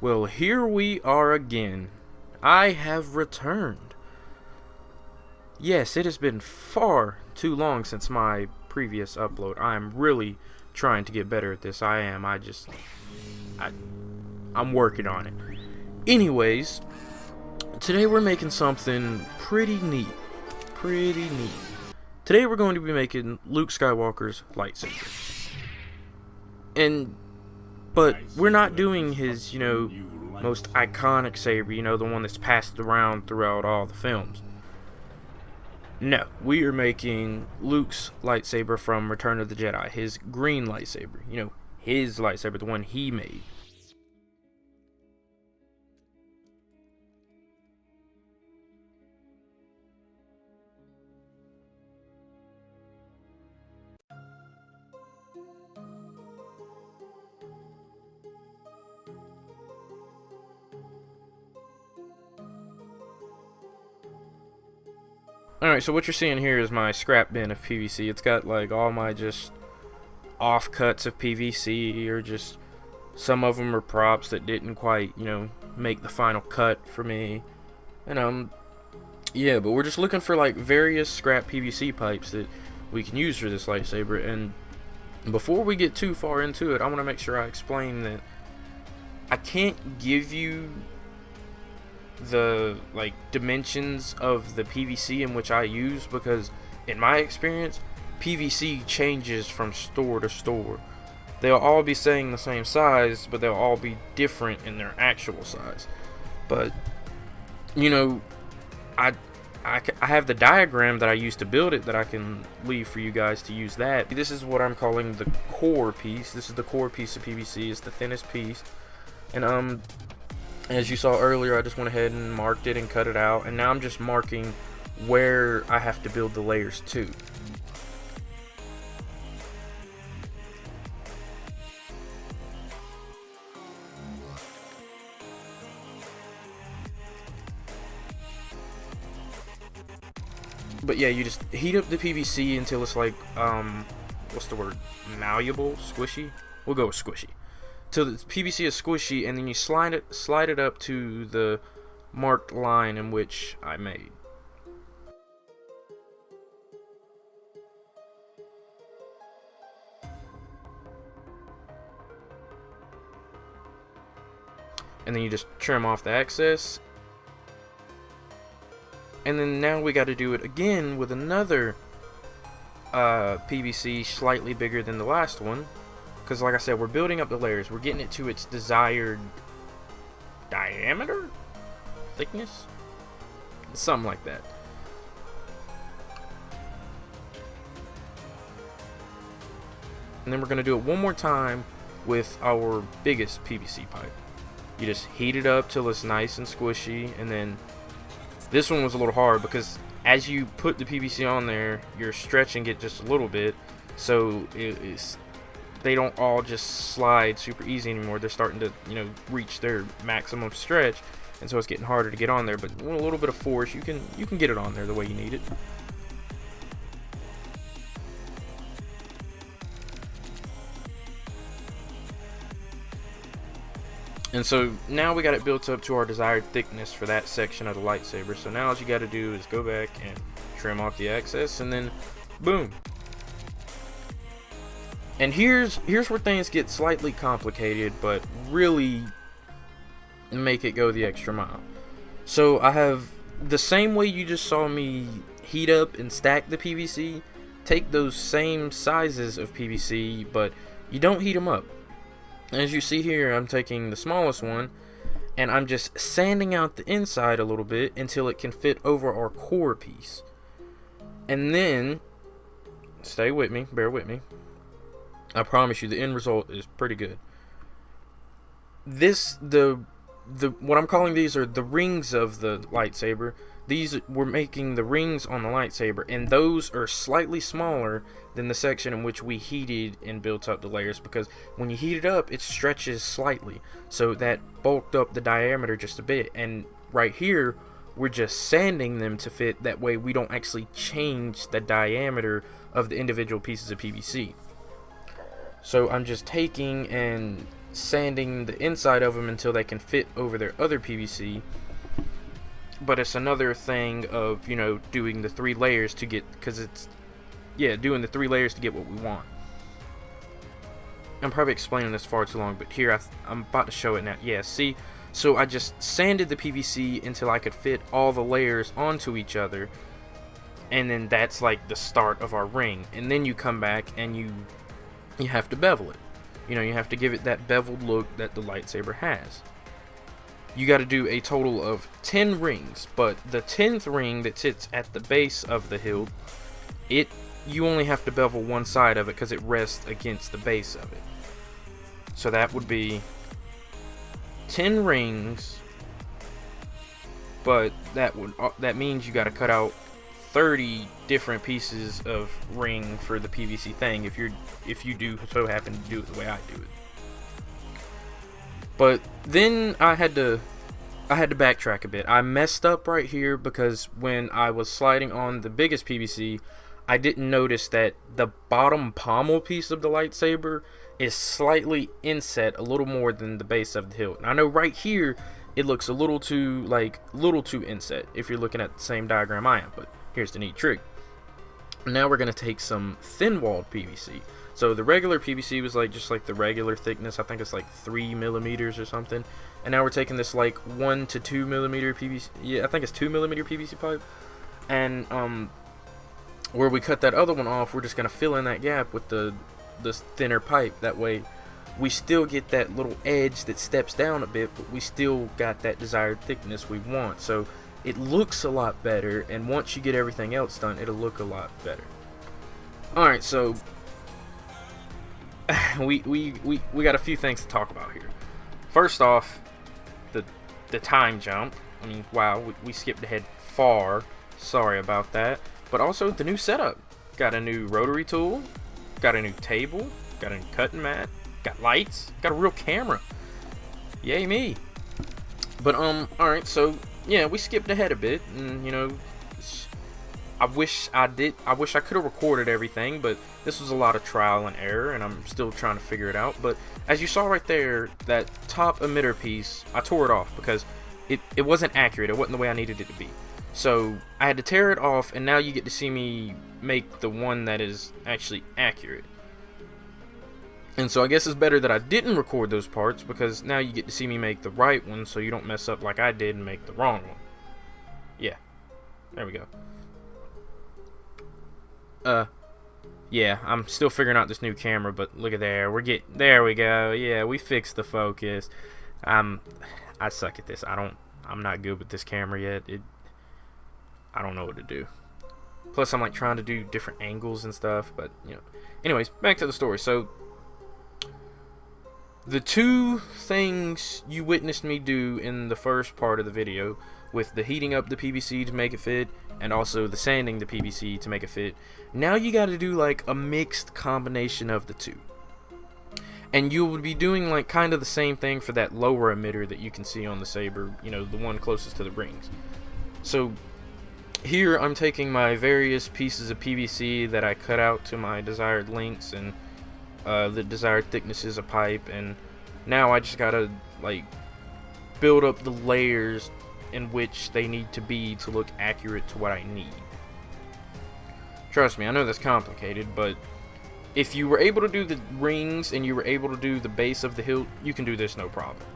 Well, here we are again. I have returned. Yes, it has been far too long since my previous upload. I am really trying to get better at this. I am. I'm working on it. Anyways, today we're making something pretty neat. Today we're going to be making Luke Skywalker's lightsaber. But we're not doing his, most iconic saber, the one that's passed around throughout all the films. No, we are making Luke's lightsaber from Return of the Jedi, his green lightsaber. His lightsaber, the one he made. Alright, so what you're seeing here is my scrap bin of PVC. It's got like all my just offcuts of PVC, or just some of them are props that didn't quite, make the final cut for me. And yeah, but we're just looking for like various scrap PVC pipes that we can use for this lightsaber. And before we get too far into it, I want to make sure I explain that I can't give you the dimensions of the PVC in which I use, because in my experience PVC changes from store to store. They'll all be saying the same size, but they'll all be different in their actual size. But I have the diagram that I used to build it that I can leave for you guys to use. That this is what I'm calling the core piece. This is the core piece of PVC. It's the thinnest piece. And as you saw earlier, I just went ahead and marked it and cut it out, and now I'm just marking where I have to build the layers to. But yeah, you just heat up the PVC until it's like, what's the word? Malleable? Squishy? We'll go with squishy. Till the PVC is squishy, and then you slide it up to the marked line in which I made. And then you just trim off the excess. And then now we got to do it again with another PVC slightly bigger than the last one. Because like I said, we're building up the layers. We're getting it to its desired diameter? Thickness? Something like that. And then we're going to do it one more time with our biggest PVC pipe. You just heat it up till it's nice and squishy. And then this one was a little hard because as you put the PVC on there, you're stretching it just a little bit. So they don't all just slide super easy anymore. They're starting to, reach their maximum stretch, and so it's getting harder to get on there. But with a little bit of force, you can get it on there the way you need it. And so now we got it built up to our desired thickness for that section of the lightsaber. So now all you got to do is go back and trim off the excess, and then boom. And here's where things get slightly complicated, but really make it go the extra mile. So I have the same way you just saw me heat up and stack the PVC. Take those same sizes of PVC, but you don't heat them up. As you see here, I'm taking the smallest one, and I'm just sanding out the inside a little bit until it can fit over our core piece. And then, stay with me, bear with me. I promise you the end result is pretty good. What I'm calling these are the rings of the lightsaber. These, we're making the rings on the lightsaber, and those are slightly smaller than the section in which we heated and built up the layers, because when you heat it up, it stretches slightly. So that bulked up the diameter just a bit, and right here, we're just sanding them to fit. That way we don't actually change the diameter of the individual pieces of PVC. So I'm just taking and sanding the inside of them until they can fit over their other PVC. But it's another thing of, you know, doing the 3 layers to get, because it's, yeah, doing the 3 layers to get what we want. I'm probably explaining this far too long, but here I'm about to show it now. Yeah, see, so I just sanded the PVC until I could fit all the layers onto each other, and then that's like the start of our ring. And then you come back and you have to bevel it. You know, you have to give it that beveled look that the lightsaber has. You got to do a total of 10 rings, but the 10th ring that sits at the base of the hilt, you only have to bevel one side of it because it rests against the base of it. So that would be 10 rings, but that means you got to cut out 30 different pieces of ring for the PVC thing if you do so happen to do it the way I do it. But then I had to backtrack a bit. I messed up right here because when I was sliding on the biggest PVC, I didn't notice that the bottom pommel piece of the lightsaber is slightly inset a little more than the base of the hilt. And I know right here it looks a little too inset if you're looking at the same diagram I am, but here's the neat trick. Now we're going to take some thin-walled PVC. So the regular PVC was just like the regular thickness. I think it's like 3 millimeters or something. And now we're taking this like 1 to 2 millimeter PVC. Yeah, I think it's 2 millimeter PVC pipe. And where we cut that other one off, we're just going to fill in that gap with the thinner pipe. That way we still get that little edge that steps down a bit, but we still got that desired thickness we want. So it looks a lot better, and once you get everything else done, it'll look a lot better. Alright, so we got a few things to talk about here. First off, the time jump. I mean, wow, we skipped ahead far. Sorry about that. But also the new setup. Got a new rotary tool, got a new table, got a new cutting mat, got lights, got a real camera. Yay me. But alright, so yeah, we skipped ahead a bit, and you know, I wish I could have recorded everything, but this was a lot of trial and error, and I'm still trying to figure it out. But as you saw right there, that top emitter piece, I tore it off because it wasn't accurate. It wasn't the way I needed it to be. So I had to tear it off, and now you get to see me make the one that is actually accurate. And so I guess it's better that I didn't record those parts, because now you get to see me make the right one, so you don't mess up like I did and make the wrong one. Yeah. There we go. Yeah, I'm still figuring out this new camera, but look at there. There we go. Yeah, we fixed the focus. I suck at this. I'm not good with this camera yet. I don't know what to do. Plus, I'm like trying to do different angles and stuff, but you know. Anyways, back to the story. So, the two things you witnessed me do in the first part of the video, with the heating up the PVC to make it fit, and also the sanding the PVC to make it fit, now you got to do like a mixed combination of the two. And you will be doing like kind of the same thing for that lower emitter that you can see on the saber, you know, the one closest to the rings. So here I'm taking my various pieces of PVC that I cut out to my desired lengths and the desired thicknesses of pipe, and now I just gotta like build up the layers in which they need to be to look accurate to what I need. Trust me, I know that's complicated, but if you were able to do the rings and you were able to do the base of the hilt, you can do this no problem.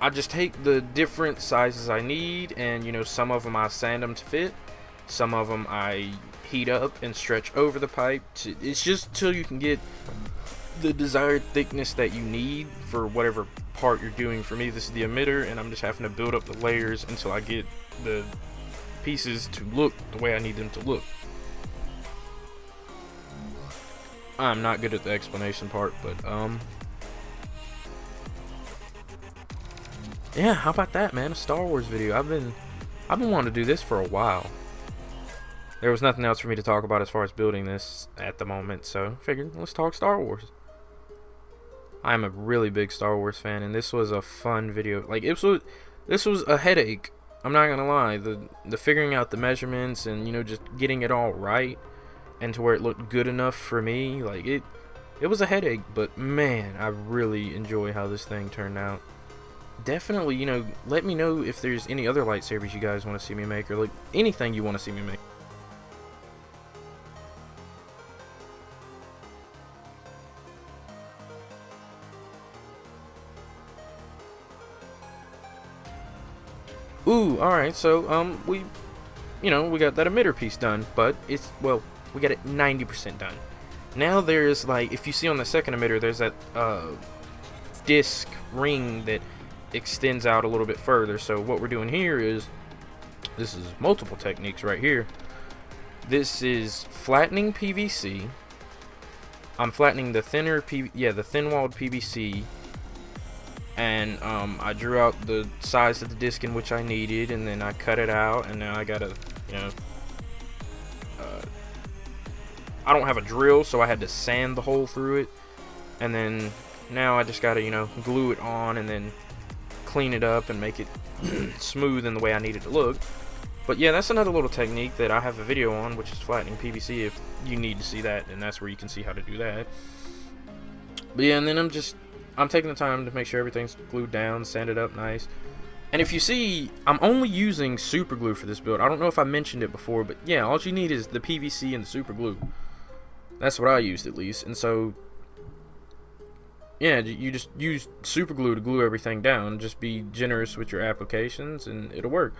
I just take the different sizes I need, and you know, some of them I sand them to fit, some of them I heat up and stretch over the pipe. It's just till you can get the desired thickness that you need for whatever part you're doing. For me, this is the emitter, and I'm just having to build up the layers until I get the pieces to look the way I need them to look. I'm not good at the explanation part, but yeah, how about that, man? A Star Wars video. I've been wanting to do this for a while. There was nothing else for me to talk about as far as building this at the moment, so I figured let's talk Star Wars. I'm a really big Star Wars fan, and this was a fun video. Like, this was a headache. I'm not gonna lie. The figuring out the measurements and, you know, just getting it all right and to where it looked good enough for me. Like, it It was a headache, but man, I really enjoy how this thing turned out. Definitely, you know, let me know if there's any other lightsabers you guys want to see me make, or like anything you want to see me make. Ooh, alright, so, we got that emitter piece done, but it's, well, we got it 90% done. Now there's, like, if you see on the second emitter, there's that, disc ring that extends out a little bit further. So what we're doing here is, this is multiple techniques right here. This is flattening PVC. I'm flattening the the thin-walled PVC. And I drew out the size of the disc in which I needed, and then I cut it out, and now I gotta, I don't have a drill, so I had to sand the hole through it, and then now I just gotta, glue it on and then clean it up and make it smooth in the way I need it to look. But yeah, that's another little technique that I have a video on, which is flattening PVC. If you need to see that, and that's where you can see how to do that. But yeah, and then I'm taking the time to make sure everything's glued down, sanded up nice. And if you see, I'm only using super glue for this build. I don't know if I mentioned it before, but yeah, all you need is the PVC and the super glue. That's what I used, at least. And so, yeah, you just use super glue to glue everything down. Just be generous with your applications, and it'll work.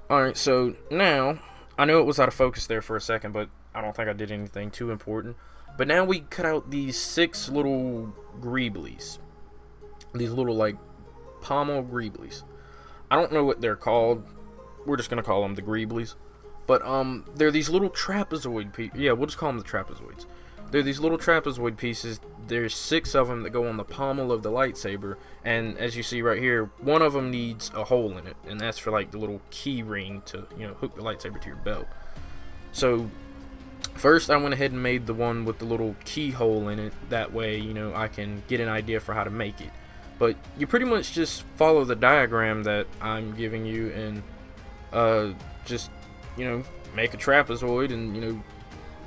Alright, so now, I know it was out of focus there for a second, but I don't think I did anything too important. But now we cut out these 6 little greeblies. These little, like, pommel greeblies. I don't know what they're called. We're just going to call them the greeblies. But, they're these little trapezoid pieces. Yeah, we'll just call them the trapezoids. They're these little trapezoid pieces. There's 6 of them that go on the pommel of the lightsaber. And as you see right here, one of them needs a hole in it. And that's for, like, the little key ring to, hook the lightsaber to your belt. So first, I went ahead and made the one with the little keyhole in it. That way, I can get an idea for how to make it. But you pretty much just follow the diagram that I'm giving you and just, make a trapezoid and,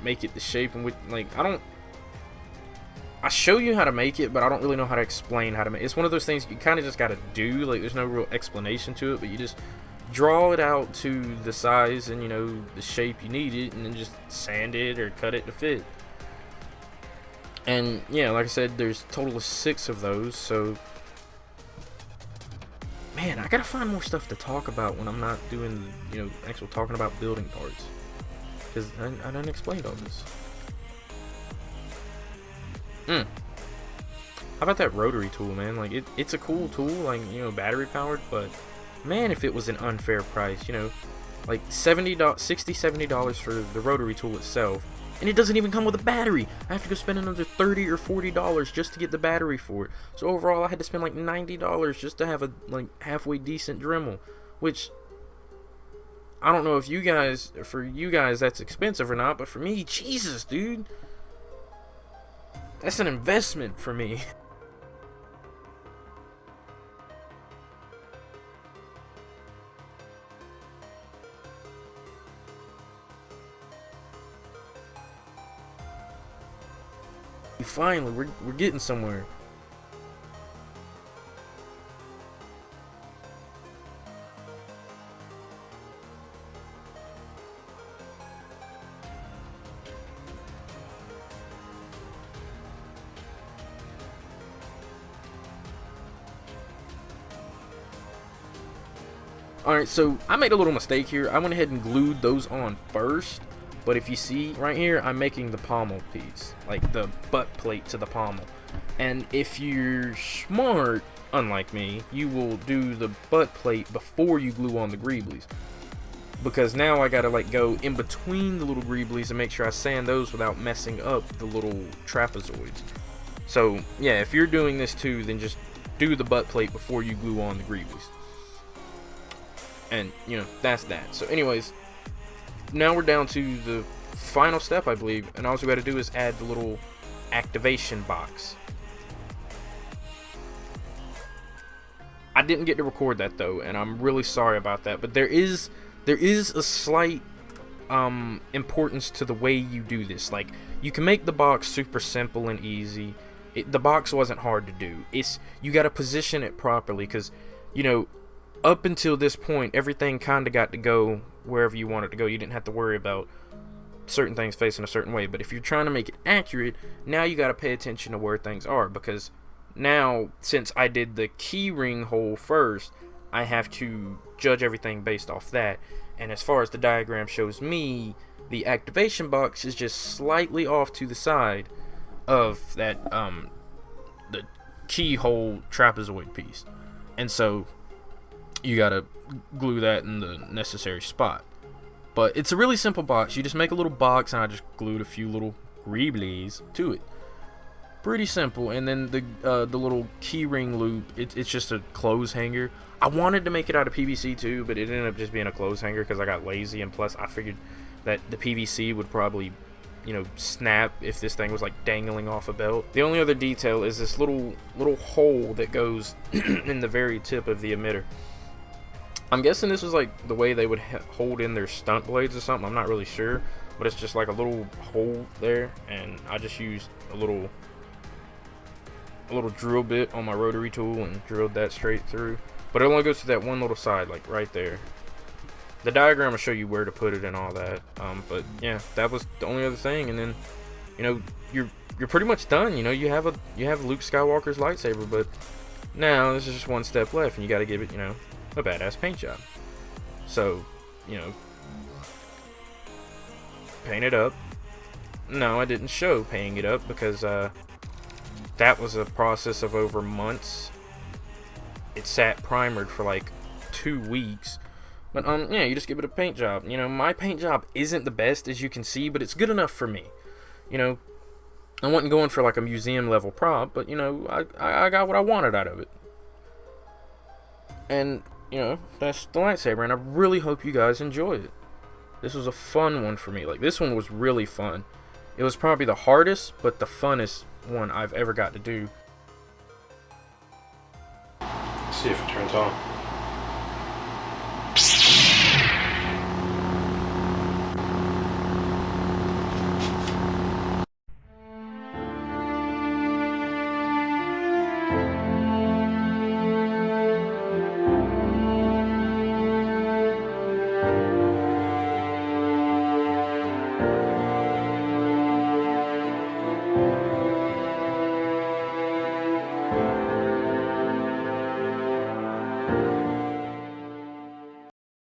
make it the shape in which, like, I show you how to make it, but I don't really know how to explain how to make it. It's one of those things you kind of just got to do. Like, there's no real explanation to it, but you just draw it out to the size and the shape you need it, and then just sand it or cut it to fit. And yeah, like I said, there's a total of 6 of those. So man, I gotta find more stuff to talk about when I'm not doing actual talking about building parts, because I done explained all this. How about that rotary tool, man? Like, it's a cool tool, like, battery powered, but man, if it was an unfair price, like $70 for the rotary tool itself, and it doesn't even come with a battery. I have to go spend another $30 or $40 just to get the battery for it. So overall, I had to spend like $90 just to have a halfway decent Dremel, which I don't know if for you guys that's expensive or not, but for me, Jesus, dude, that's an investment for me. Finally, we're getting somewhere. Alright, so I made a little mistake here. I went ahead and glued those on first. But if you see right here, I'm making the pommel piece, like the butt plate to the pommel. And if you're smart, unlike me, you will do the butt plate before you glue on the greeblies. Because now I gotta go in between the little greeblies and make sure I sand those without messing up the little trapezoids. So yeah, if you're doing this too, then just do the butt plate before you glue on the greeblies. And that's that. So anyways, now we're down to the final step, I believe, and all we got to do is add the little activation box. I didn't get to record that though, and I'm really sorry about that, but there is a slight importance to the way you do this. Like, you can make the box super simple and easy. The box wasn't hard to do. You got to position it properly, because, you know, up until this point, everything kind of got to go wherever you want it to go. You didn't have to worry about certain things facing a certain way. But if you're trying to make it accurate, now you got to pay attention to where things are, because now, since I did the key ring hole first, I have to judge everything based off that. And as far as the diagram shows me, the activation box is just slightly off to the side of that the keyhole trapezoid piece, and so you gotta glue that in the necessary spot. But it's a really simple box. You just make a little box, and I just glued a few little greeblies to it. Pretty simple. And then the little key ring loop, it's just a clothes hanger. I wanted to make it out of PVC too, but it ended up just being a clothes hanger because I got lazy, and plus I figured that the PVC would probably, you know, snap if this thing was like dangling off a belt. The only other detail is this little hole that goes in the very tip of the emitter. I'm guessing this was like the way they would hold in their stunt blades or something. I'm not really sure, but it's just like a little hole there, and I just used a little drill bit on my rotary tool and drilled that straight through. But it only goes to that one little side, like right there. The diagram will show you where to put it and all that. But yeah, that was the only other thing. And then, you know, you're pretty much done. You know, you have Luke Skywalker's lightsaber, but now this is just one step left, and you got to give it, you know, a badass paint job. So, you know, paint it up. No, I didn't show painting it up because that was a process of over months. It sat primered for like 2 weeks. But yeah, you just give it a paint job. You know, my paint job isn't the best, as you can see, but it's good enough for me. You know, I wasn't going for like a museum level prop, but you know, I got what I wanted out of it. And you know, that's the lightsaber, and I really hope you guys enjoy it. This was a fun one for me. Like, this one was really fun. It was probably the hardest, but the funnest one I've ever got to do. See if it turns on.